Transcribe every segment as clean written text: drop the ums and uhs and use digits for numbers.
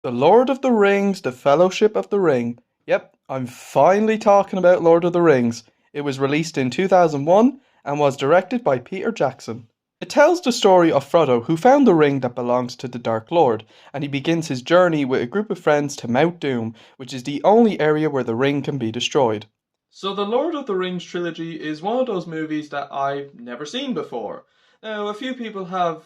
The Lord of the Rings, The Fellowship of the Ring. Yep, I'm finally talking about Lord of the Rings. It was released in 2001 and was directed by Peter Jackson. It tells the story of Frodo, who found the ring that belongs to the Dark Lord, and he begins his journey with a group of friends to Mount Doom, which is the only area where the ring can be destroyed. So, the Lord of the Rings trilogy is one of those movies that I've never seen before. Now, a few people have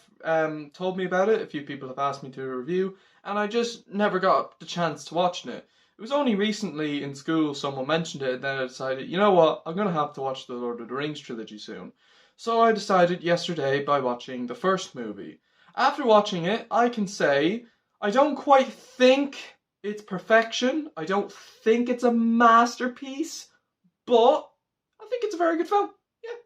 told me about it, a few people have asked me to review, and I just never got the chance to watching it. It was only recently in school someone mentioned it, and then I decided, you know what, I'm going to have to watch the Lord of the Rings trilogy soon. So I decided yesterday by watching the first movie. After watching it, I can say I don't quite think it's perfection. I don't think it's a masterpiece. But I think it's a very good film. Yeah,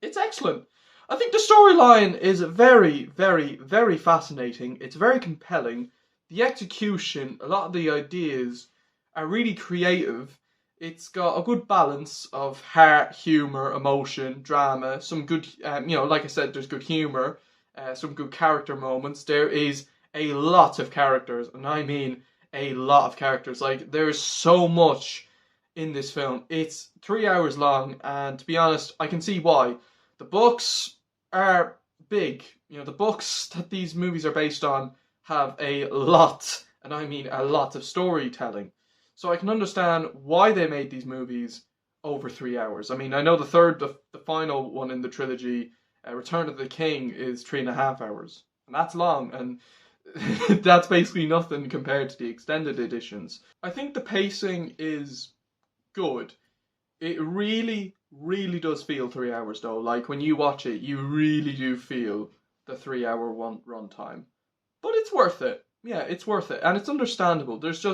it's excellent. I think the storyline is very, very, very fascinating. It's very compelling. The execution, a lot of the ideas are really creative. It's got a good balance of heart, humor, emotion, drama. Some good, like I said, there's good humor, some good character moments. There is a lot of characters, and I mean a lot of characters. Like, there is so much in this film. It's 3 hours long, and to be honest, I can see why. The books are big. The books that these movies are based on have a lot, and I mean a lot of storytelling. So I can understand why they made these movies over 3 hours. I mean, I know the final one in the trilogy, Return of the King, is 3.5 hours. And that's long, and that's basically nothing compared to the extended editions. I think the pacing is good. It really, really does feel 3 hours though. Like when you watch it, you really do feel the 3 hour run time. But it's worth it. Yeah, it's worth it. And it's understandable. There's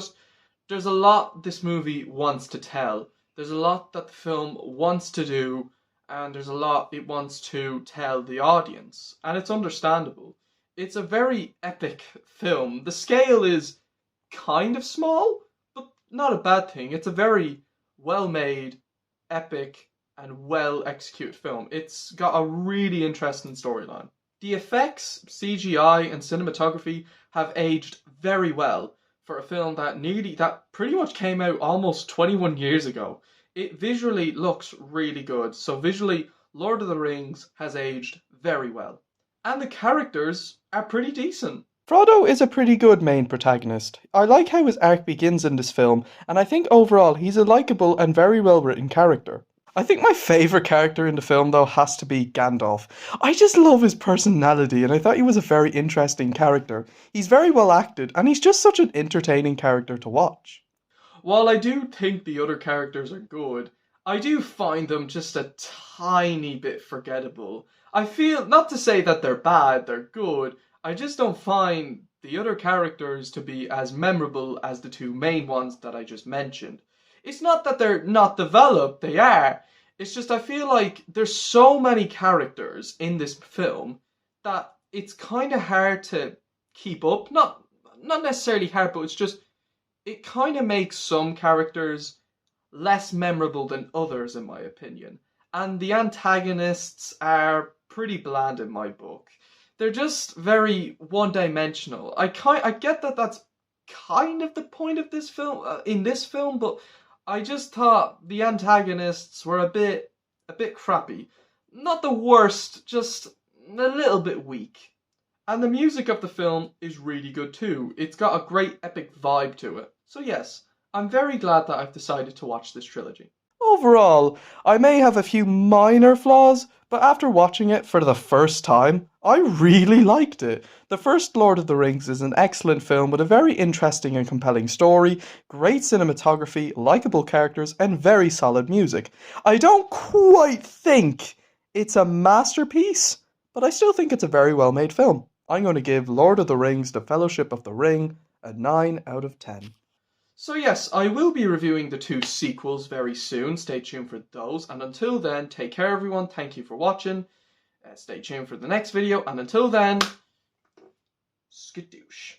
a lot this movie wants to tell. There's a lot that the film wants to do, and there's a lot it wants to tell the audience. And it's understandable. It's a very epic film. The scale is kind of small, but not a bad thing. It's a very well made, epic, and well executed film. It's got a really interesting storyline. The effects, CGI, and cinematography have aged very well for a film that pretty much came out almost 21 years ago. It visually looks really good. So visually, Lord of the Rings has aged very well. And the characters are pretty decent. Frodo is a pretty good main protagonist. I like how his arc begins in this film, and I think overall he's a likable and very well written character. I think my favourite character in the film, though, has to be Gandalf. I just love his personality, and I thought he was a very interesting character. He's very well acted, and he's just such an entertaining character to watch. While I do think the other characters are good, I do find them just a tiny bit forgettable. I feel, not to say that they're bad, they're good, I just don't find the other characters to be as memorable as the two main ones that I just mentioned. It's not that they're not developed, they are. It's just I feel like there's so many characters in this film that it's kind of hard to keep up. Not necessarily hard, but it's just it kind of makes some characters less memorable than others, in my opinion. And the antagonists are pretty bland in my book. They're just very one-dimensional. I get that that's kind of the point of this film, in this film, but I just thought the antagonists were a bit crappy. Not the worst, just a little bit weak. And the music of the film is really good too. It's got a great epic vibe to it. So yes, I'm very glad that I've decided to watch this trilogy. Overall, I may have a few minor flaws, but after watching it for the first time, I really liked it. The first Lord of the Rings is an excellent film with a very interesting and compelling story, great cinematography, likable characters, and very solid music. I don't quite think it's a masterpiece, but I still think it's a very well made film. I'm going to give Lord of the Rings, The Fellowship of the Ring, a 9 out of 10. So yes, I will be reviewing the two sequels very soon. Stay tuned for those. And until then, take care everyone. Thank you for watching. Stay tuned for the next video. And until then, skadoosh.